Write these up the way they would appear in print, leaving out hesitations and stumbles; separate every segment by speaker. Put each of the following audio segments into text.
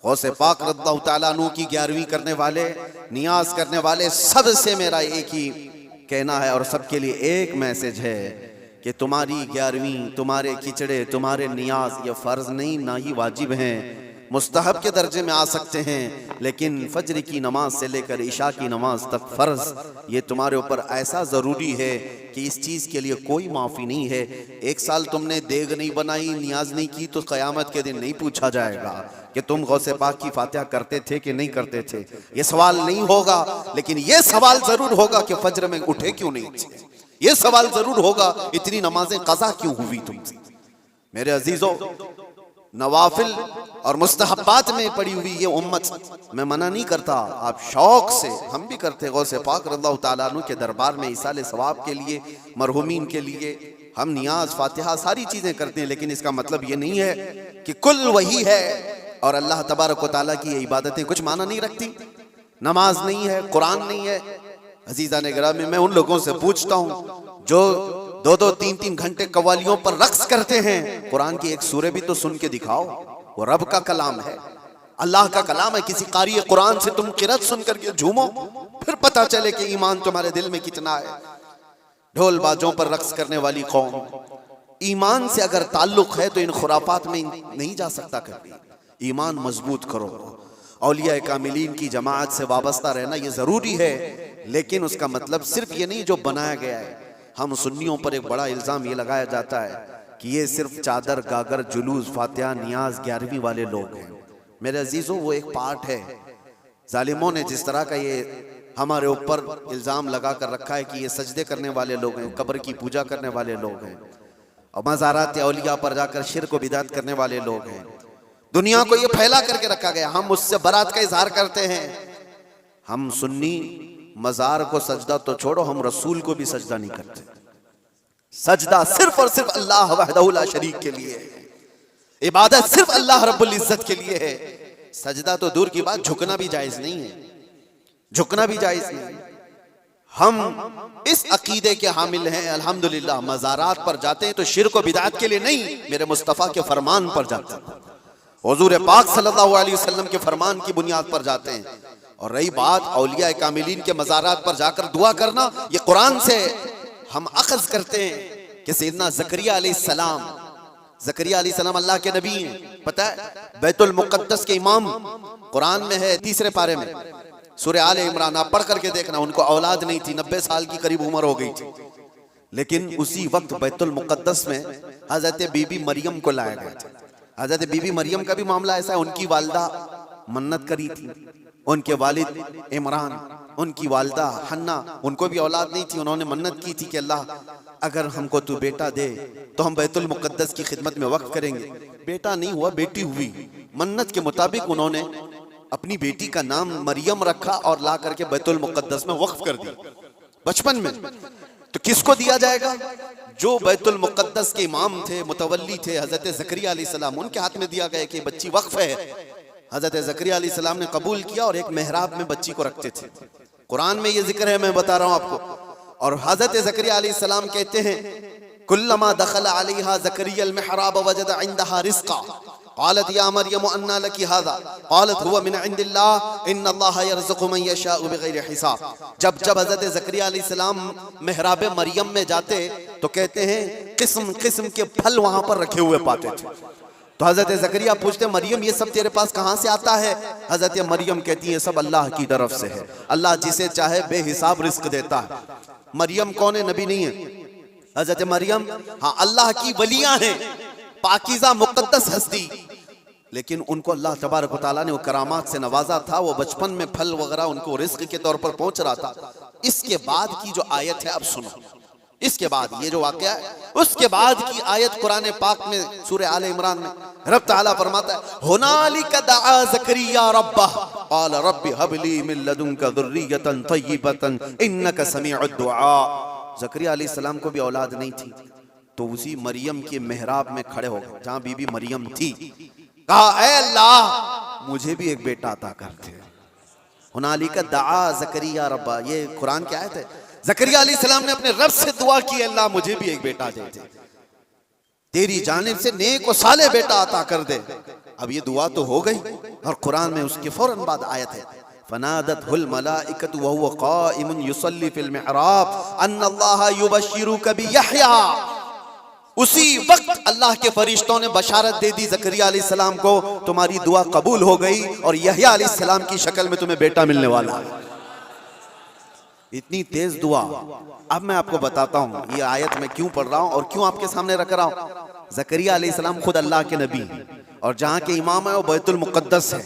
Speaker 1: गौसे पाक रज़ियल्लाहु ताला अन्हु की 11वीं करने वाले, नियाज करने वाले, सबसे मेरा एक ही कहना है और सबके लिए एक मैसेज है कि तुम्हारी 11वीं, तुम्हारे खिचड़े, तुम्हारे नियाज ये फ़र्ज नहीं, ना ही वाजिब हैं, मुस्तहब के दर्जे में आ सकते हैं, लेकिन फज्र की नमाज से लेकर इशा की नमाज तक फ़र्ज ये तुम्हारे ऊपर ऐसा ज़रूरी है कि इस चीज़ के लिए कोई माफ़ी नहीं है। एक साल तुमने देग नहीं बनाई, नियाज नहीं की, तो क़यामत के दिन नहीं पूछा जाएगा कि तुम गौसे पाक की फातिहा करते थे कि नहीं करते थे। ये सवाल नहीं होगा, लेकिन ये सवाल ज़रूर होगा कि फज्र में उठे क्यों नहीं थे। ये सवाल ज़रूर होगा इतनी नमाजें क़ज़ा क्यों हुई तुमसे। मेरे अजीज़ों, नवाफिल और मुस्तहब्बात में पड़ी हुई ये उम्मत, मैं मना नहीं करता, आप शौक से, हम भी करते गौसे पाक रज़ियल्लाहु ताला अन्हु के दरबार में इसाले सवाब के लिए, मरहुमीन के लिए हम नियाज, फातिहा, सारी चीज़ें करते हैं, लेकिन इसका मतलब ये नहीं है कि कुल वही है और अल्लाह तबारक व तआला की ये इबादतें कुछ माना नहीं रखती। नमाज नहीं है, कुरान नहीं है। अजीज़ान गिरामी, मैं उन लोगों से पूछता हूँ जो 2-2, 3-3 घंटे कव्वालियों पर रक्स करते हैं, कुरान की एक सूरे भी तो सुन के दिखाओ। वो रब का कलाम है, अल्लाह का कलाम है। किसी कारी कुरान से तुम किरत सुन करके झूमो, फिर पता चले कि ईमान तुम्हारे दिल में कितना है। ढोल बाजों पर रक्स करने वाली कौम, ईमान से अगर ताल्लुक है तो इन खुराफात में नहीं जा सकता कभी। ईमान मजबूत करो, औलिया कामिलीन की जमात से वाबस्ता रहना ये ज़रूरी है, लेकिन उसका मतलब सिर्फ ये नहीं जो बनाया गया है। हम सुन्नियों पर एक बड़ा इल्ज़ाम ये लगाया जाता है कि ये सिर्फ चादर, गागर, जुलूस, फातिहा, नियाज, 11वीं वाले लोग हैं। मेरे अजीज़ों, वो एक पार्ट है। जालिमों ने जिस तरह का ये हमारे ऊपर इल्ज़ाम लगा कर रखा है कि ये सजदे करने वाले लोग हैं, कब्र की पूजा करने वाले लोग हैं, और मज़ारात औलिया पर जाकर शिर्क व बिदअत करने वाले लोग हैं, दुनिया को ये फैला करके रखा गया। हम उससे बरात का इजहार करते हैं। हम सुन्नी मज़ार को सजदा तो छोड़ो, हम रसूल को भी सजदा नहीं करते। सजदा सिर्फ और सिर्फ अल्लाह वहदहू ला शरीक के लिए है, इबादत सिर्फ अल्लाह रब्बुल इज्जत के लिए है। सजदा तो दूर की बात, झुकना भी जायज नहीं है, झुकना भी जायज नहीं है। हम इस अकीदे के हामिल हैं अल्हम्दुलिल्लाह, मज़ारात पर जाते हैं तो शिर्क व बिदअत के लिए नहीं, मेरे मुस्तफ़ा के फरमान पर जाते हैं, हुज़ूर पाक सल्लल्लाहु अलैहि वसल्लम के फरमान की बुनियाद पर जाते हैं। और रही बात औलिया कामिलीन के मज़ारात पर जाकर दुआ करना, ये कुरान से हम अखज़ करते हैं कि सैयदना ज़करिया अलैहिस्सलाम, ज़करिया अलैहिस्सलाम अल्लाह के नबी हैं। पता है, बैतुल मुक़द्दस के इमाम, कुरान में है 3 पारे में, सूरह आले इमरान, आप पढ़ करके देखना। उनको औलाद नहीं थी, 90 साल की करीब उम्र हो गई थी, लेकिन उसी वक्त बैतुल मुक़द्दस में हज़रत बीबी मरियम को लाया गया था। हज़रत बीबी मरियम का भी मामला ऐसा है, उनकी वालदा मन्नत करी थी, उनके वालिद इमरान, उनकी वालदा हन्ना, उनको भी औलाद नहीं थी। उन्होंने मन्नत की थी कि अल्लाह अगर हमको तू बेटा दे तो हम बैतुल मुक़द्दस की खिदमत में वक्फ करेंगे। बेटा नहीं हुआ, बेटी हुई। मन्नत के मुताबिक उन्होंने अपनी बेटी का नाम मरियम रखा और ला करके बैतुल मुक़द्दस में वक्फ कर दी बचपन में। तो किसको दिया जाएगा? जो बैतुल मुक़द्दस के इमाम थे, मुतवल्ली थे, हज़रत ज़करिया अलैहिस्सलाम, उनके हाथ में दिया गया कि बच्ची वक्फ है। हज़रत ज़करिया अलैहिस्सलाम ने कबूल किया और एक मेहराब में बच्ची को रखते थे। कुरान में ये जिक्र है, मैं बता रहा हूँ आपको। और हज़रत ज़करिया अलैहिस्सलाम कहते हैं, कुल्लमा दखला अलैहा ज़करिया अल मिहराब वजद इंदहा रिज़्क़ा क़ालत या मरियम अन्ना लकी हाज़ा क़ालत हुवा मिन इंदिल्लाह इन्नल्लाह यर्ज़ुक़ु मन यशाअ बिग़ैरि हिसाब। जब जब हज़रत ज़करिया अलैहिस्सलाम मेहराब मरियम में जाते तो कहते हैं किस्म किस्म के फल वहाँ पर रखे हुए पाते थे। तो हज़रत ज़करिया पूछते, मरियम ये सब तेरे पास कहाँ से आता है? हज़रत मरियम कहती है, सब अल्लाह की तरफ से है, अल्लाह जिसे चाहे बेहिसाब रिज़्क़ देता है। मरियम कौन है? नबी नहीं है। हज़रत मरियम हाँ अल्लाह की वलियाँ हैं, पाकीज़ा मुक़द्दस हस्ती, लेकिन उनको अल्लाह तबारक व तआला ने वो करामात से नवाजा था। वो बचपन में फल वगैरह उनको रिज़्क़ के तौर पर पहुँच रहा था। इसके बाद की जो आयत है, अब सुनो, इसके बाद ये जो वाक़या है, उसके बाद की आयत कुरान पाक में सूरह आले इमरान में रब ताला फरमाता है, हुनालिका दआ ज़करिया रब्बह क़ाल रब्बि हबली मिन लदुनका ज़ुर्रियतन तय्यिबतन इन्नका समीउद दुआ। ज़करिया अलैहिस्सलाम को भी औलाद नहीं थी, तो उसी मरियम के मेहराब में खड़े हो गए जहाँ बीबी मरियम थी, कहा ऐ अल्लाह मुझे भी एक बेटा अता कर दे। हुनालिका दआ ज़करिया रब्बा, ये कुरान की आयत है। ज़करिया अलैहिस्सलाम ने अपने रब से दुआ की, अल्लाह मुझे भी एक बेटा दे दे, तेरी जानिब से नेक और साले बेटा अता कर दे। अब ये दुआ तो हो गई और कुरान में उसके फौरन बाद आयत है, फनादतहुल मलाइकतु व हुवा काइमुन युसल्ली फिल मिहराब अन्नल्लाह युबश्शिरुका बियहया। उसी वक्त अल्लाह के फरिश्तों ने बशारत दे दी ज़करिया अलैहिस्सलाम को, तुम्हारी दुआ कबूल हो गई और यहया अलैहिस्सलाम की शक्ल में तुम्हें बेटा मिलने वाला है। इतनी तेज दुआ। अब मैं आपको बताता हूँ ये आयत मैं क्यों पढ़ रहा हूँ और क्यों आपके सामने रख रहा हूँ। ज़करिया अलैहिस्सलाम खुद अल्लाह के नबी और जहाँ के इमाम है वो बैतुल मुक़द्दस है,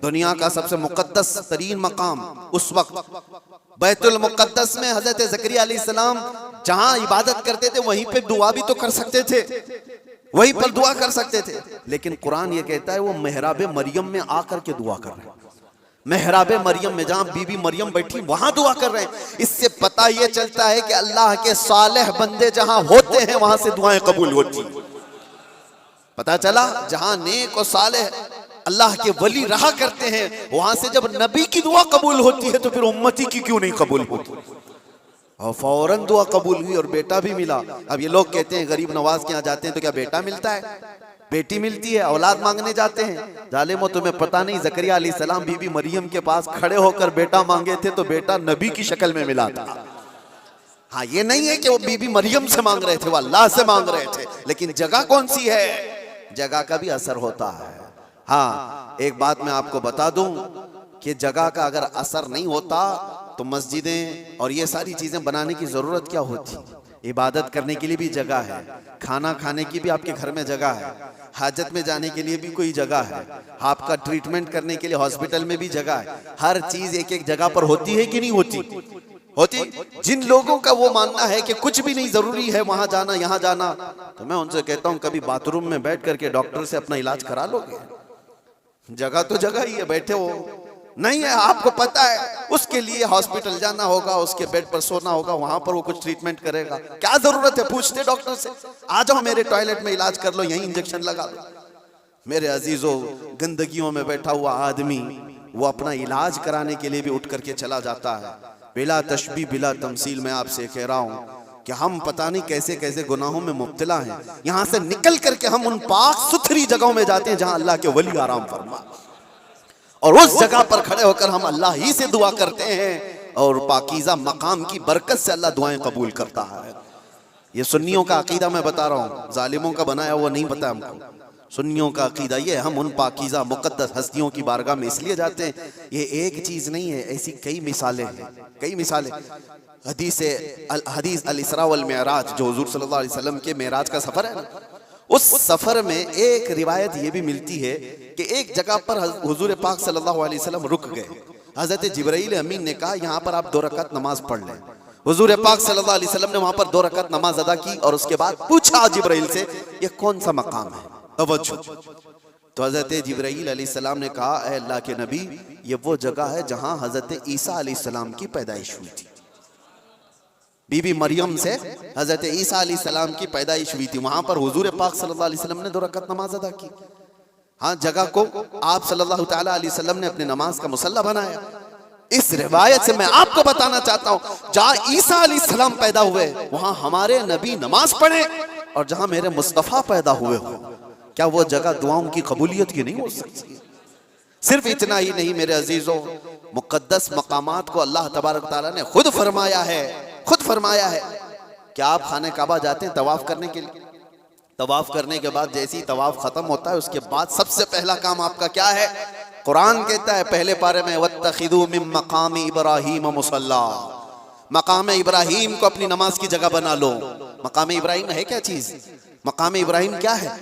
Speaker 1: दुनिया का सबसे मुक़द्दस तरीन मकाम। उस वक्त बैतुल मुक़द्दस में हज़रत ज़करिया अलैहिस्सलाम जहाँ इबादत करते थे वहीं पे दुआ भी तो कर सकते थे, वहीं पर दुआ कर सकते थे, लेकिन कुरान ये कहता है वो मेहराब मरियम में आकर के दुआ कर रहे हैं। मेहराब मरियम में जहाँ बीबी मरियम बैठी वहां दुआ कर रहे हैं। इससे पता ये चलता है कि अल्लाह के सालेह बंदे जहां होते हैं वहां से दुआएं कबूल होती हैं। पता चला जहां नेक और सालेह अल्लाह के वली रहा करते हैं वहां से जब नबी की दुआ कबूल होती है तो फिर उम्मती की क्यों नहीं कबूल होती। और फौरन दुआ कबूल हुई और बेटा भी मिला। अब ये लोग कहते हैं गरीब नवाज के यहाँ जाते हैं तो क्या बेटा मिलता है, बेटी मिलती है, औलाद मांगने जाते हैं। जालिमो तुम्हें पता नहीं ज़करिया अलैहिस्सलाम बीबी मरियम के पास खड़े होकर बेटा मांगे थे तो बेटा नबी की शक्ल में मिला था। हाँ, ये नहीं है कि वो बीबी मरियम से मांग रहे थे, वो अल्लाह से मांग रहे थे, लेकिन जगह कौन सी है, जगह का भी असर होता है। हाँ, एक बात मैं आपको बता दूं कि जगह का अगर असर नहीं होता तो मस्जिदें और ये सारी चीजें बनाने की जरूरत क्या होती। इबादत करने के लिए भी जगह है, खाना खाने की भी आपके घर में जगह है, हाजत में जाने के लिए भी कोई जगह है, आपका ट्रीटमेंट करने के लिए हॉस्पिटल में भी जगह है। हर चीज एक एक जगह पर होती है कि नहीं होती, होती। जिन लोगों का वो मानना है कि कुछ भी नहीं जरूरी है वहां जाना यहाँ जाना, तो मैं उनसे कहता हूँ कभी बाथरूम में बैठ करके डॉक्टर से अपना इलाज करा लोगे। जगह तो जगह ही है, बैठे हो नहीं है, आपको पता है उसके लिए हॉस्पिटल जाना होगा, उसके बेड पर सोना होगा, वहां पर वो कुछ ट्रीटमेंट करेगा। क्या जरूरत है, पूछते डॉक्टर से, आ जाओ मेरे टॉयलेट में इलाज कर लो, यहीं इंजेक्शन लगा लो। मेरे अजीजों, गंदगियों में बैठा हुआ आदमी वो अपना इलाज कराने के लिए भी उठ करके चला जाता है। बिला तशबीह बिला तमसील मैं आपसे कह रहा हूँ कि हम पता नहीं कैसे कैसे गुनाहों में मुब्तला हैं। यहाँ से निकल करके हम उन पाक सुथरी जगहों में जाते हैं जहाँ अल्लाह के वली आराम फरमा, और उस जगह पर खड़े होकर हम अल्लाह ही से दुआ करते हैं और पाकीज़ा मकाम की बरकत से अल्लाह दुआएं कबूल करता है। ये सुन्नियों का अकीदा मैं बता रहा हूँ, जालिमों का बनाया हुआ नहीं पता हमको। सुन्नियों का अकीदा ये, हम उन पाकीज़ा मुक़द्दस हस्तियों की बारगाह में इसलिए जाते हैं। ये एक चीज़ नहीं है, ऐसी कई मिसालें हैं, कई मिसालें। हदीस अल इसरा वल मिअराज जो हुज़ूर सल्लल्लाहु अलैहि वसल्लम के मेराज का सफ़र है ना, उस सफर में एक रिवायत ये भी मिलती है कि एक जगह पर हुजूर पाक सल्लल्लाहु अलैहि वसल्लम रुक गए। हजरत जिब्राइल अमीन ने कहा यहाँ पर आप 2 रकात नमाज पढ़ लें। हुजूर पाक सल्लल्लाहु अलैहि वसल्लम ने वहां पर 2 रकात नमाज अदा की और उसके बाद पूछा जिब्राइल से ये कौन सा मकाम है, तवज्जो। तो हजरत जिब्राइल अलैहिस्सलाम ने कहा, ऐ अल्लाह के नबी, ये वो जगह है जहां हजरत ईसा अलैहिस्सलाम की पैदाइश हुई थी। बीबी मरियम से हजरत ईसा अलैहिस्सलाम की पैदाइश हुई थी, वहां पर हुजूर पाक सल्लल्लाहु अलैहि वसल्लम ने 2 रकात नमाज अदा की। हाँ, जगह को आप सल्लल्लाहु ताला अलैहि वसल्लम ने अपने नमाज का मुसल्ला बनाया। इस रिवायत से मैं आपको बताना चाहता हूँ, जहाँ ईसा अलैहिस्सलाम पैदा हुए वहां हमारे नबी नमाज पढ़े, और जहां मेरे मुस्तफा पैदा हुए हो, क्या वो जगह दुआओं की कबूलियत की नहीं हो सकती। सिर्फ इतना ही नहीं मेरे अजीजों, मुकद्दस मकामात को अल्लाह तबारक तआला ने खुद फरमाया है, खुद फरमाया है कि आप खाने काबा जाते हैं तवाफ करने के लिए, तवाफ करने के बाद जैसे ही तवाफ खत्म होता है उसके बाद सबसे पहला काम आपका क्या है। कुरान कहता है पहले पारे में, वत्तखिदू मिन मकाम इब्राहीम मुसल्ला, मकाम इब्राहीम को अपनी नमाज की जगह बना लो। मकाम इब्राहीम है क्या चीज, मकाम इब्राहीम क्या है,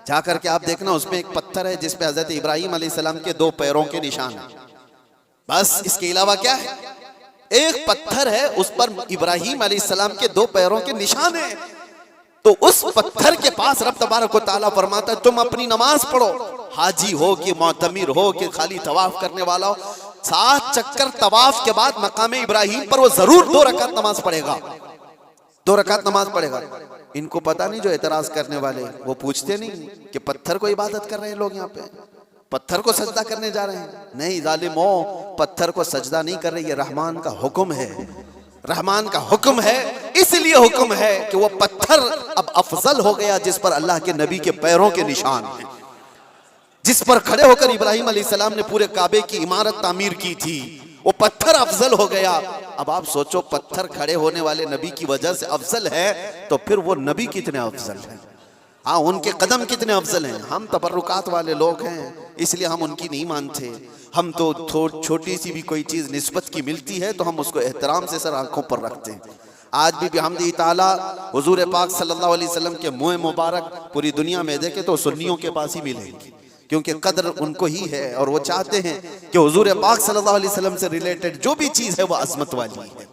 Speaker 1: जाकर के आप देखना, उसमें एक पत्थर है जिसपे हजरत इब्राहीम अलैहिस्सलाम के 2 पैरों के निशान है, बस इसके अलावा क्या है, एक पत्थर है उस पर इब्राहीम अलैहिस्सलाम के 2 पैरों के निशान है। तो उस पत्थर के पास रब तबारक व तआला फरमाता है तुम अपनी नमाज पढ़ो, हाजी हो कि मुअतमिर हो कि खाली तवाफ करने वाला हो, 7 चक्कर तवाफ के बाद मकाम इब्राहीम पर वो जरूर 2 रकात नमाज पढ़ेगा, 2 रकात नमाज पढ़ेगा। इनको पता नहीं, जो एतराज करने वाले वो पूछते नहीं कि पत्थर को इबादत कर रहे हैं लोग, यहाँ पे पत्थर को सजदा करने जा रहे हैं। नहीं जालिमो, पत्थर को सजदा नहीं कर रहे, ये रहमान का हुक्म है, रहमान का हुक्म है। इसलिए हुक्म है कि वो पत्थर अब अफजल हो गया जिस पर अल्लाह के नबी के पैरों के निशान हैं। जिस पर खड़े होकर इब्राहिम अलैहिस्सलाम ने पूरे काबे की इमारत तामीर की थी, वो पत्थर अफजल हो गया। अब आप सोचो, पत्थर खड़े होने वाले नबी की वजह से अफजल है, तो फिर वो नबी कितने अफजल हैं। हाँ, उनके कदम कितने अफजल हैं। हम तबर्रुकात वाले लोग हैं, इसलिए हम उनकी नहीं मानते। हम तो छोटी सी भी कोई चीज निस्बत की मिलती है तो हम उसको एहतराम से सर आंखों पर रखते हैं। आज भी बिहम्दिही ताला हुजूर पाक सल्लल्लाहु अलैहि वसल्लम के मुँह मुबारक पूरी दुनिया में देखे तो सुन्नियों के पास ही मिलेंगे, क्योंकि कदर उनको ही है और वो चाहते हैं कि हुजूर पाक सल्लल्लाहु अलैहि वसल्लम से रिलेटेड जो भी चीज़ है वो अजमत वाली है।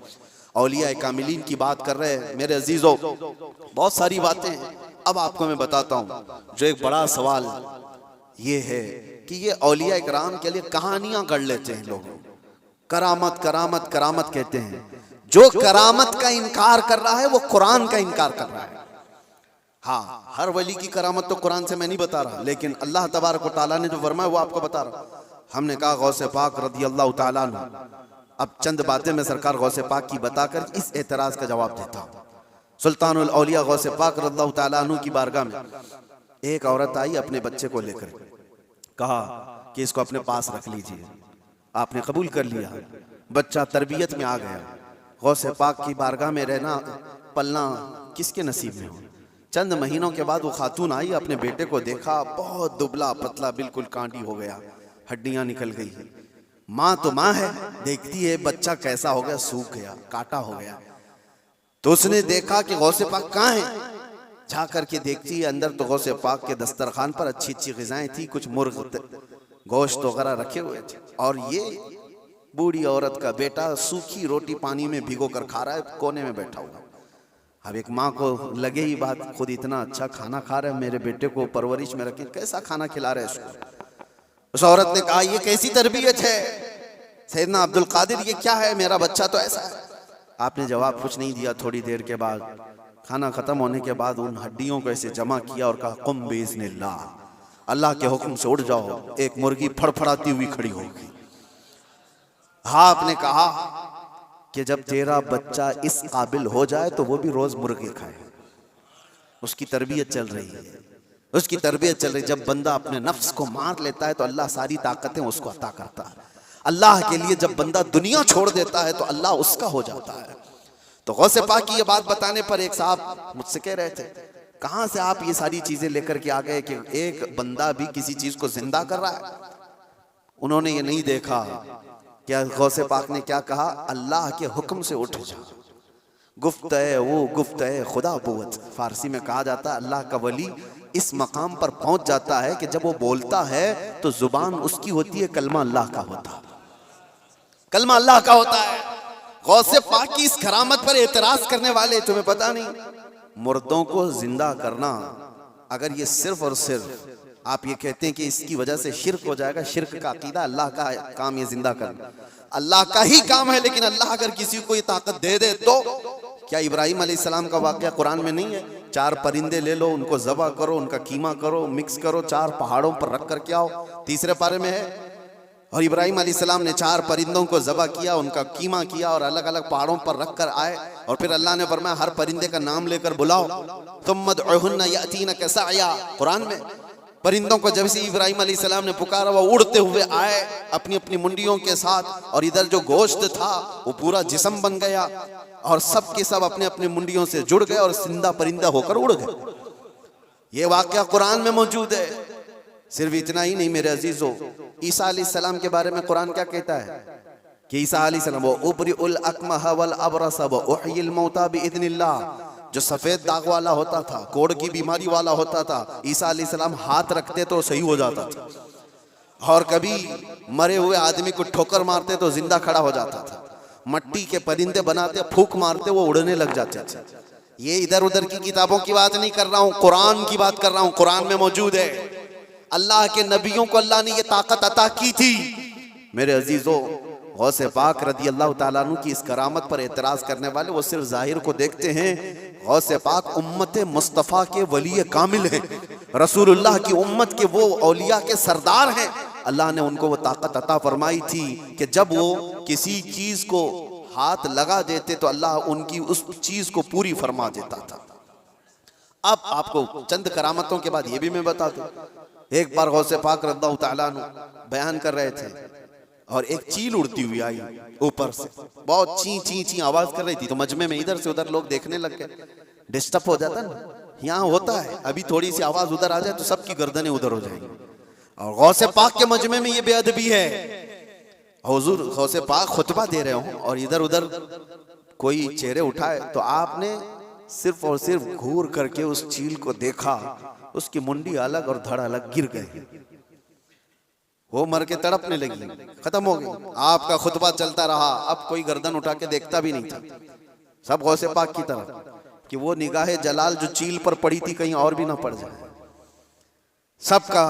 Speaker 1: औलिया कामिलीन की बात कर रहे हैं मेरे अजीजों, बहुत सारी बातें हैं। अब आपको मैं बताता हूँ, जो एक बड़ा सवाल ये है कि ये औलिया इकराम के लिए कहानियां गढ़ लेते हैं लोग। करामत करामत करामत कहते हैं। जो करामत का इनकार कर रहा है वो कुरान का इनकार कर रहा है। हाँ, हर वली की करामत तो कुरान से मैं नहीं बता रहा, लेकिन अल्लाह तबारक व तआला ने जो फरमाया वो आपको बता रहा। हमने कहा गौसे पाक रज़ी अल्लाह तआला अन्हु। अब चंद बातें मैं सरकार गौसे पाक की बताकर इस एतराज का जवाब देता हूँ। सुल्तानुल औलिया गौसे पाक रज़ी अल्लाह तआला अन्हु की बारगाह में एक औरत आई अपने बच्चे को लेकर, कहा कि इसको अपने पास रख लीजिए। आपने कबूल कर लिया, बच्चा तरबियत में आ गया। गौसे पाक की बारगाह में रहना पलना किसके नसीब में हो। चंद महीनों के बाद वो खातून आई, अपने बेटे को देखा, बहुत दुबला पतला, बिल्कुल कांटी हो गया, हड्डियां निकल गई। माँ तो माँ है, देखती है बच्चा कैसा हो गया, सूख गया, काटा हो गया। तो उसने देखा कि गौसे पाक कहाँ है। जा करके देखती है अंदर तो गौसे पाक के दस्तरखान पर अच्छी अच्छी ग़िज़ाएं थी, कुछ मुर्ग गोश्त वगैरह रखे हुए थे, और ये बूढ़ी औरत का बेटा सूखी रोटी पानी में भिगो कर खा रहा है, कोने में बैठा हुआ। अब एक माँ को लगे ही बात, खुद इतना अच्छा खाना खा रहा है, मेरे बेटे को परवरिश में रखे, कैसा खाना खिला रहे हैं इसको। उस औरत ने कहा ये कैसी तरबियत है सैयदना अब्दुल कादिर, ये क्या है, मेरा बच्चा तो ऐसा है। आपने जवाब कुछ नहीं दिया। थोड़ी देर के बाद, खाना खत्म होने के बाद, उन हड्डियों को ऐसे जमा किया और कहा कुम बिइज़्निल्लाह, अल्लाह के हुक्म से उड़ जाओ। एक मुर्गी फड़फड़ाती हुई खड़ी होगी। हाँ, आपने कहा कि जब तेरा बच्चा इस काबिल हो जाए तो वो भी रोज मुर्गे खाए। उसकी तरबियत चल रही है, उसकी तरबियत चल रही है। जब बंदा अपने नफ्स को मार लेता है तो अल्लाह सारी ताकतें उसको अता करता है। अल्लाह के लिए जब बंदा दुनिया छोड़ देता है तो अल्लाह उसका हो जाता है। तो गौसे पाक की ये बात बताने पर एक साहब मुझसे कह रहे थे, कहाँ से आप ये सारी चीजें लेकर के आ गए कि एक बंदा भी किसी चीज को जिंदा कर रहा है। उन्होंने ये नहीं देखा क्या गौसे पाक ने क्या कहा, अल्लाह के हुक्म से उठ जा। गुफ्त-ए वो गुफ्त-ए खुदा बुवत, फारसी में कहा जाता है अल्लाह का वली इस मकाम पर पहुंच जाता है कि जब वो बोलता है तो जुबान उसकी होती है, कलमा अल्लाह का होता है, कलमा अल्लाह का होता है। गौसे पाक की इस करामत पर एतराज करने वाले, तुम्हें पता नहीं, मुर्दों को जिंदा करना, अगर ये सिर्फ और सिर्फ आप ये कहते हैं कि इसकी वजह से शिर्क हो जाएगा, शिर्क का अकीदा, अल्लाह का काम ये जिंदा करना अल्लाह का ही काम है। लेकिन अल्लाह अगर किसी को ये ताकत दे दे तो क्या इब्राहिम अलैहिस्सलाम का वाक़या कुरान में नहीं है? 4 परिंदे ले लो, उनको ज़बह करो, उनका कीमा करो, मिक्स करो, 4 पहाड़ों पर रख करके आओ, 3रे पारे में है। और इब्राहिम अलैहिस्सलाम ने 4 परिंदों को ज़बह किया, उनका कीमा किया और अलग अलग पहाड़ों पर रख कर आए। और फिर अल्लाह ने फरमाया हर परिंदे का नाम लेकर बुलाओ, तुम मदउहुन्ना यातीनका सअया। कुरान में परिंदों को जब से इब्राहिम अलैहिस्सलाम ने पुकारा वो उड़ते हुए आए अपनी अपनी मुंडियों के साथ, और इधर जो गोश्त था वो पूरा जिस्म बन गया और सब के सब अपने अपने मुंडियों से जुड़ गए और जिंदा परिंदा होकर उड़ गए। ये वाकया कुरान में मौजूद है। सिर्फ इतना ही नहीं मेरे अजीजों, ईसा अलैहिस्सलाम के बारे में कुरान क्या कहता है कि ईसा अलैहिस्सलाम वो उबरिउल अकमह वल अबरस व उहयिल मौता बिइज़्निल्लाह, जो सफेद दाग वाला होता था, कोढ़ की बीमारी वाला होता था, ईसा अलैहिस्सलाम हाथ रखते तो सही हो जाता था। और कभी मरे हुए आदमी को ठोकर मारते तो जिंदा खड़ा हो जाता था। मट्टी के परिंदे बनाते, फूंक मारते, वो उड़ने लग जाते थे। ये इधर उधर की किताबों की बात नहीं कर रहा हूँ, कुरान की बात कर रहा हूँ। कुरान में मौजूद है। अल्लाह के नबियों को अल्लाह ने ये ताकत अता की थी। मेरे अजीजों, गौसे पाक रज़ी अल्लाह तआला अन्हु की इस करामत पर एतराज करने वाले वो सिर्फ जाहिर को देखते हैं। गौसे पाक उम्मत मुस्तफ़ा के वली कामिल हैं, रसूलुल्लाह की उम्मत के वो औलिया के सरदार हैं। अल्लाह ने उनको वो ताकत अता फरमाई थी कि जब वो किसी चीज को हाथ लगा देते तो अल्लाह उनकी उस चीज को पूरी फरमा देता था। अब आपको चंद करामतों के बाद ये भी मैं बता दूं, एक बार गौसे पाक रज़ियल्लाहु ताला अन्हु बयान कर रहे थे और एक चील उड़ती हुई आई ऊपर से, बहुत ची ची ची आवाज कर रही थी। तो मजमे में इधर से उधर लोग देखने लग गए, डिस्टर्ब हो जाता ना, यहाँ होता है अभी थोड़ी सी आवाज उधर आ जाए तो सबकी गर्दनें उधर हो जाएंगी। और गौसे पाक के मजमे में ये बेअदबी है, हुजूर गौसे पाक खुतबा दे रहे हो और इधर उधर कोई चेहरे उठाए तो आपने सिर्फ और सिर्फ घूर करके उस चील को देखा, उसकी मुंडी अलग और धड़ अलग गिर गए, वो मर के तड़पने लगी, खत्म हो गई। आपका खुतबा चलता रहा, अब कोई गर्दन उठा के देखता भी नहीं था, सब गौसे पाक की तरफ कि वो निगाहे जलाल जो चील पर पड़ी थी कहीं और भी ना पड़ जाए। सबका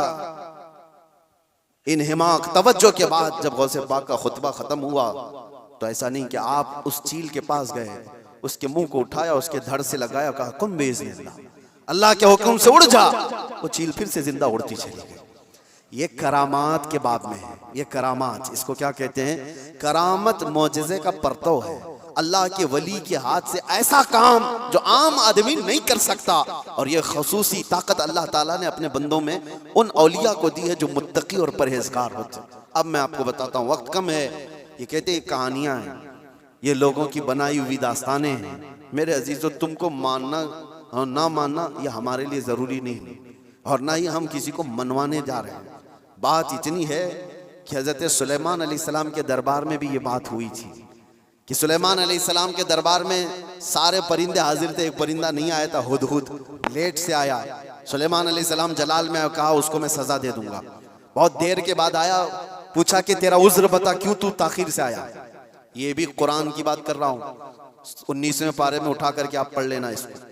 Speaker 1: इन्हिमाक तवज्जो के बाद जब गौसे पाक का खुतबा खत्म हुआ तो ऐसा नहीं कि आप उस चील के पास गए, उसके मुंह को उठाया, उसके धड़ से लगाया, कहा कुम बेइज़्निल्लाह, अल्लाह के हुक्म से उड़ जा। वो चील फिर से जिंदा उड़ती चली गई। ये करामात के बाब में है, ये करामात, इसको क्या कहते हैं? करामत मोजज़े का परतव है, अल्लाह के वली के हाथ से ऐसा काम जो आम आदमी नहीं कर सकता। और ये खसूसी ताकत अल्लाह ताला ने अपने बंदों में उन औलिया को दी है जो मुत्तकी और परहेजगार होते हैं। अब मैं आपको बताता हूँ, वक्त कम है। ये कहते हैं कहानियां हैं, ये लोगों की बनाई हुई दास्तानें हैं। मेरे अजीजों, तुमको मानना और ना मानना ये हमारे लिए जरूरी नहीं और ना ही हम किसी को मनवाने जा रहे हैं। बात इतनी है कि हजरत सुलेमान अलैहिस्सलाम के दरबार में भी ये बात हुई थी कि सुलेमान अलैहिस्सलाम के दरबार में सारे परिंदे हाजिर थे, एक परिंदा नहीं आया था, हुदहुद लेट से आया। सुलेमान अलैहिस्सलाम जलाल में कहा उसको मैं सजा दे दूंगा। बहुत देर के बाद आया, पूछा कि तेरा उज्र बता, क्यों तू ताखिर से आया। ये भी कुरान की बात कर रहा हूँ, 19वें पारे में उठा करके आप पढ़ लेना इसको।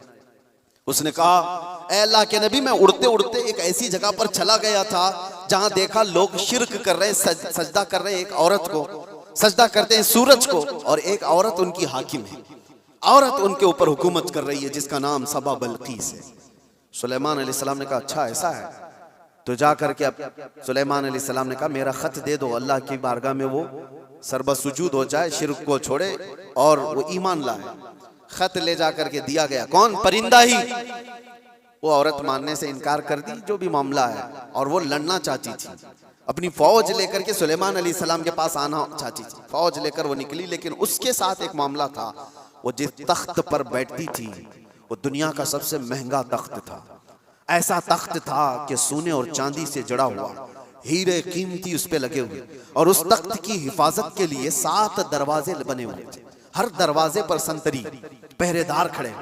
Speaker 1: उसने कहा ऐ अल्लाह के नबी, मैं उड़ते उड़ते एक ऐसी जगह पर चला गया था जहां देखा लोग शिर्क कर रहे हैं, सजदा कर रहे हैं, एक औरत को सजदा करते हैं, सूरज को, और एक औरत उनकी हाकिम है, औरत उनके ऊपर हुकूमत कर रही है जिसका नाम सबा बल्कीस है। सुलेमान अलैहिस्सलाम ने कहा अच्छा ऐसा है, तो जा करके अब सुलेमान अलैहिस्सलाम ने कहा मेरा खत दे दो, अल्लाह की बारगाह में वो सरबत सुजूद हो जाए, शिर्क को छोड़े और वो ईमान लाए। खत ले जा करके दिया गया, कौन? परिंदा ही। वो औरत मानने से इनकार कर दी, जो भी मामला है, और वो लड़ना चाहती थी, अपनी फौज लेकर के सुलेमान अलैहिस्सलाम के पास आना चाहती थी। फौज लेकर वो निकली, लेकिन उसके साथ एक मामला था। वो जिस तख्त पर बैठती थी वो दुनिया का सबसे महंगा तख्त था। ऐसा तख्त था कि सोने और चांदी से जड़ा हुआ, हीरे कीमती उस पे लगे हुए, और उस तख्त की हिफाजत के लिए 7 दरवाजे बने हुए थे। हर दरवाजे पर संतरी पहरेदार खड़े।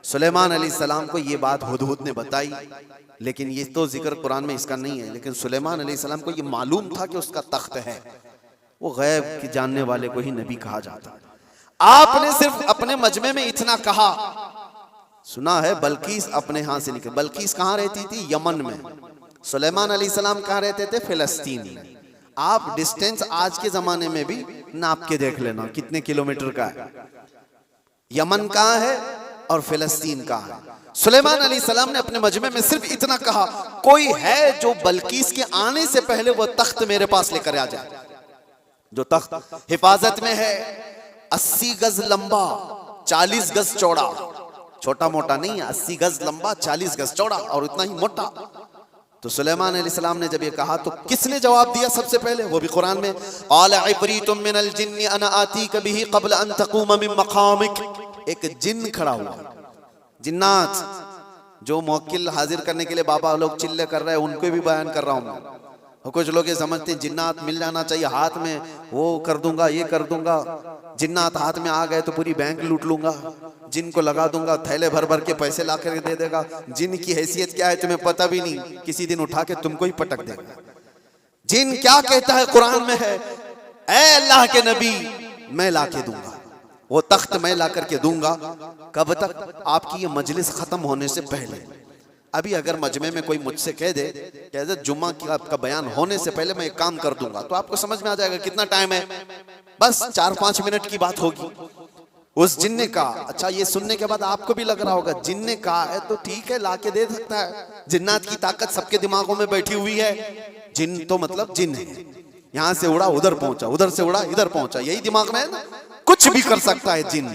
Speaker 1: सुलेमान अलैहिस्सलाम को ये बात हुदहुद ने बताई, लेकिन ये तो जिक्र कुरान में इसका नहीं है। लेकिन सुलेमान अलैहिस्सलाम को ये मालूम था कि उसका तख्त है। वो गैब के जानने वाले को ही नबी कहा जाता है। आपने सिर्फ अपने मजमे में इतना कहा, सुना है बल्कीस अपने यहाँ से निकली। बल्कीस कहाँ रहती थी? यमन में। सुलेमान अलैहिस्सलाम कहाँ रहते थे? फिलिस्तीन में। आप डिस्टेंस आज के जमाने में भी नाप के देख लेना कितने किलोमीटर का है। यमन कहाँ है और फिलिस्तीन कहाँ है। सुलेमान अलैहिस्सलाम ने अपने मजमे में सिर्फ इतना कहा, कोई है जो बल्कीस के आने से पहले वो तख्त मेरे पास लेकर आ जाए। जो तख्त हिफाजत में है, 80 गज लंबा, 40 गज चौड़ा, छोटा मोटा नहीं, 80 गज लंबा, 40 गज चौड़ा और इतना ही मोटा। तो सुलेमान अलैहिस्सलाम ने जब ये कहा तो किसने जवाब दिया सबसे पहले? वो भी कुरान में, क़ाला इफ़रीतुम मिनल जिन्नि अना आतीका बिही क़ब्ल अन तक़ूम मिन मक़ामिक। एक जिन खड़ा हुआ, जिन्नात जो मुवक्किल हाजिर करने के लिए बाबा लोग चिल्ले कर रहे हैं, उनको भी बयान कर रहा हूँ मैं। और कुछ लोग ये समझते हैं जिन्नात मिल जाना चाहिए, हाथ में वो कर दूंगा, ये कर दूंगा। जिन्नात हाथ में आ गए तो पूरी बैंक लूट लूंगा, जिन को लगा दूंगा, थैले भर भर के पैसे ला कर दे देगा। जिन की हैसियत क्या है तुम्हें पता भी नहीं, किसी दिन उठा के तुमको ही पटक देगा। जिन क्या कहता है कुरान में है, ऐ अल्लाह के नबी मैं ला के दूंगा, वो तख्त मैं ला करके दूंगा। कब तक? आपकी ये मजलिस खत्म होने से पहले। अभी अगर मजमे में कोई मुझसे कह दे कि जुम्मा की आपका बयान होने से पहले मैं एक काम कर दूंगा, तो आपको समझ में आ जाएगा कितना टाइम है। बस 4-5 मिनट की बात होगी। उस जिन ने कहा, अच्छा ये सुनने के बाद आपको भी लग रहा होगा जिन ने कहा है तो ठीक है, ला के दे सकता है। जिन्नात की ताकत सबके दिमागों में बैठी हुई है। जिन तो मतलब जिन है, यहाँ से उड़ा उधर पहुंचा, उधर से उड़ा इधर पहुंचा, यही दिमाग में है ना। कुछ भी कर सकता है जिन,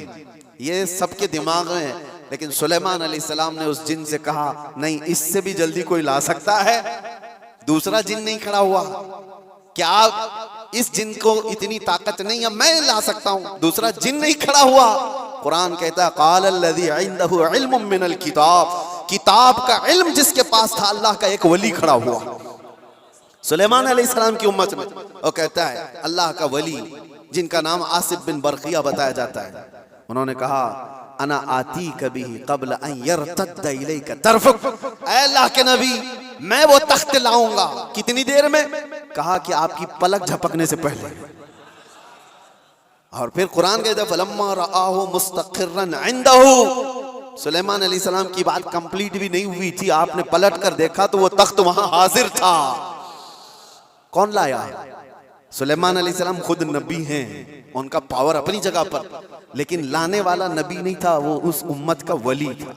Speaker 1: ये सबके दिमाग में है। लेकिन सुलेमान अलैहिस्सलाम ने उस जिन से कहा नहीं, इससे भी जल्दी कोई ला सकता है। दूसरा जिन नहीं खड़ा हुआ, क्या आप इस जिन को इतनी ताकत नहीं है, मैं ला सकता हूं, दूसरा जिन नहीं खड़ा हुआ। कुरान कहता है क़ाल अल्लज़ी इंदहु इल्मुम मिनल किताब, किताब का इल्म जिसके पास था, अल्लाह का एक वली खड़ा हुआ सुलेमान अलैहिस्सलाम की उम्मत में। वो कहता है अल्लाह का वली जिनका नाम आसिफ बिन बरकिया बताया जाता है, उन्होंने कहा अना आती कभी कबल अन यरतद्द इलैका तरफुक, ऐ अल्लाह के नबी मैं वो तख्त लाऊंगा, कितनी देर में? कहा कि आपकी पलक झपकने से पहले। और फिर कुरान कहता है फलम्मा रआहु मुस्तक़िर्रन इंदहु, सुलेमान अलैहिस्सलाम की बात कंप्लीट भी नहीं हुई थी, आपने पलट कर देखा तो वो तख्त वहां हाजिर था। कौन लाया? सुलेमान अलैहिस्सलाम खुद नबी हैं, उनका पावर अपनी जगह पर, लेकिन लाने वाला नबी नहीं था, वो उस उम्मत का वली था।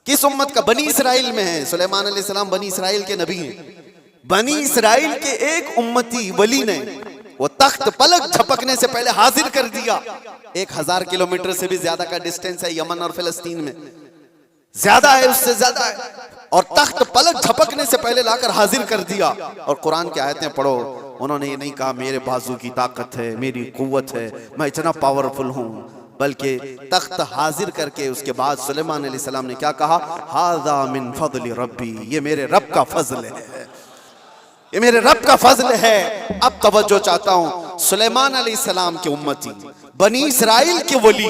Speaker 1: किस उम्मत का? बनी इसराइल में है। सुलेमान अलैहिस्सलाम बनी इसराइल के नबी हैं। बनी इसराइल के एक उम्मती वली ने वो तख्त पलक झपकने से पहले हाजिर कर दिया। 1000 किलोमीटर से भी ज्यादा का डिस्टेंस है यमन और फिलिस्तीन में, ज्यादा है, उससे ज्यादा है, और तख्त पलक झपकने से पहले लाकर हाजिर कर दिया। और कुरान की आयतें पढ़ो, उन्होंने ये नहीं कहा मेरे बाजू की ताकत है, मेरी कुव्वत है, मैं इतना पावरफुल हूं, बल्कि तख्त हाजिर करके उसके बाद सुलेमान अलैहिस्सलाम ने क्या कहा? हाज़ा मिन फज़्ल रब्बी, ये मेरे रब का फजल है, ये मेरे रब का फजल है। अब तवज्जो चाहता हूं, सुलेमान अलैहिस्सलाम के उम्मती बनी इसराइल के वली,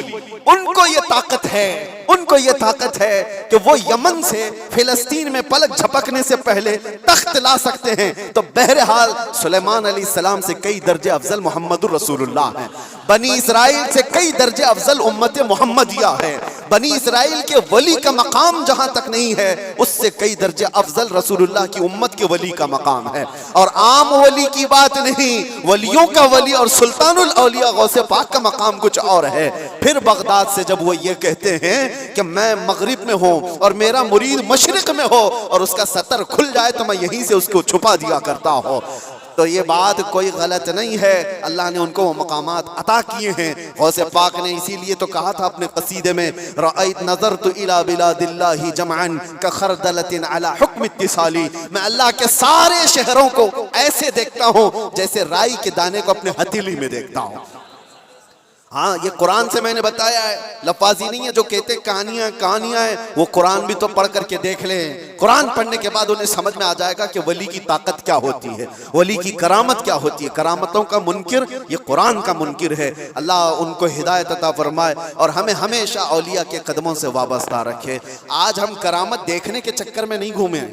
Speaker 1: उनको ये ताकत है, उनको ये ताकत है कि वो यमन से फिलिस्तीन में पलक झपकने से पहले तख्त ला सकते हैं। तो बहरहाल सुलेमान अलैहिस्सलाम से कई दर्जे अफजल मोहम्मदुर रसूलुल्लाह है, बनी इसराइल से कई दर्जे अफजल उम्मत मोहम्मदिया है। बनी इसराइल के वली का मकाम जहां तक नहीं है, उससे कई दर्जे अफजल रसूलुल्लाह की उम्मत के वली का मकाम है। और आम वली की बात नहीं, वलियों का वली और सुल्तानुल औलिया गौसे पाक का मकाम कुछ और है। फिर बगदाद से जब वो ये कहते हैं कि मैं मगरिब में हूं और मेरा मुरीद मशरिक में हो और उसका सतर खुल जाए तो मैं यहीं से उसको छुपा दिया करता हूं, तो ये बात कोई गलत नहीं है। अल्लाह ने उनको वो मकामात अता किए हैं। गौसे पाक ने इसीलिए तो कहा था अपने कसीदे में, रअयत नज़रतु इला बिलादिल्लाहि जमअन का खरदलतिन अला हुक्म इत्तिसाली, मैं अल्लाह के सारे शहरों को ऐसे देखता हूं जैसे राई के दाने को अपने हथेली में देखता हूं। हाँ, ये कुरान से मैंने बताया है, लफाजी नहीं है। जो कहते कहानियां कहानियां हैं, वो कुरान भी तो पढ़ करके देख लें। कुरान पढ़ने के बाद उन्हें समझ में आ जाएगा कि वली की ताकत क्या होती है, वली की करामत क्या होती है। करामतों का मुनकिर ये कुरान का मुनकिर है। अल्लाह उनको हिदायत अता फरमाए और हमें हमेशा औलिया के कदमों से वाबस्ता रखे। आज हम करामत देखने के चक्कर में नहीं घूमे।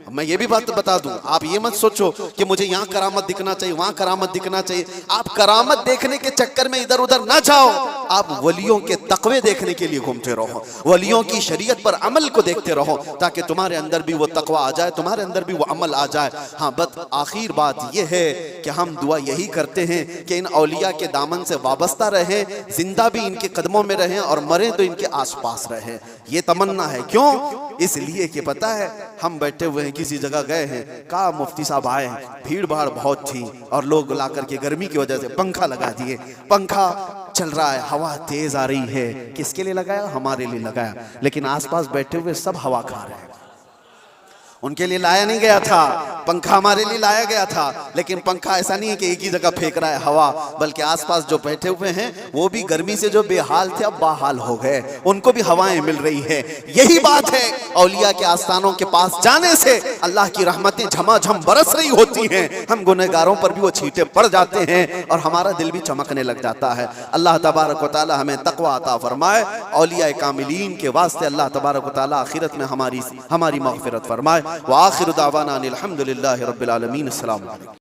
Speaker 1: मैं ये भी बात बता दूं, आप ये मत सोचो कि मुझे यहाँ करामत दिखना चाहिए, वहां करामत दिखना चाहिए। आप करामत देखने के चक्कर में इधर उधर ना जाओ, आप वलियों के तकवे देखने के लिए घूमते रहो, वलियों की शरीयत पर अमल को देखते रहो, ताकि तुम्हारे अंदर भी वो तकवा आ जाए, तुम्हारे अंदर भी वो अमल आ जाए। हाँ, बस आखिर बात ये है कि हम दुआ यही करते हैं कि इन औलिया के दामन से वाबस्ता रहें, जिंदा भी इनके कदमों में रहें और मरें तो इनके आसपास रहें। ये तमन्ना है। क्यों? इसलिए कि पता है हम बैठे हुए हैं, किसी जगह गए हैं, कहा मुफ्ती साहब आए हैं, भीड़ भाड़ बहुत थी और लोग ला करके गर्मी की वजह से पंखा लगा दिए, पंखा चल रहा है, हवा तेज आ रही है। किसके लिए लगाया? हमारे लिए लगाया, लेकिन आसपास बैठे हुए सब हवा खा रहे हैं। उनके लिए लाया नहीं गया था पंखा, हमारे लिए लाया गया था। लेकिन पंखा ऐसा नहीं है कि एक ही जगह फेंक रहा है हवा, बल्कि आसपास जो बैठे हुए हैं वो भी गर्मी से जो बेहाल थे अब बाहाल हो गए, उनको भी हवाएं मिल रही है। यही बात है, औलिया के आस्थानों के पास जाने से अल्लाह की रहमतें झमाझम बरस रही होती हैं। हम गुनहगारों पर भी वो छींटे पड़ जाते हैं और हमारा दिल भी चमकने लग जाता है। अल्लाह तबारक व तआला हमें तकवा अता फरमाए। औलिया कामिलीन के वास्ते अल्लाह तबारक व तआला आखिरत में हमारी मग़फ़िरत फरमाए। व आखिर दावाना अनिल हम्दुलिल्लाहि रब्बिल आलमीन। अस्सलामु अलैकुम।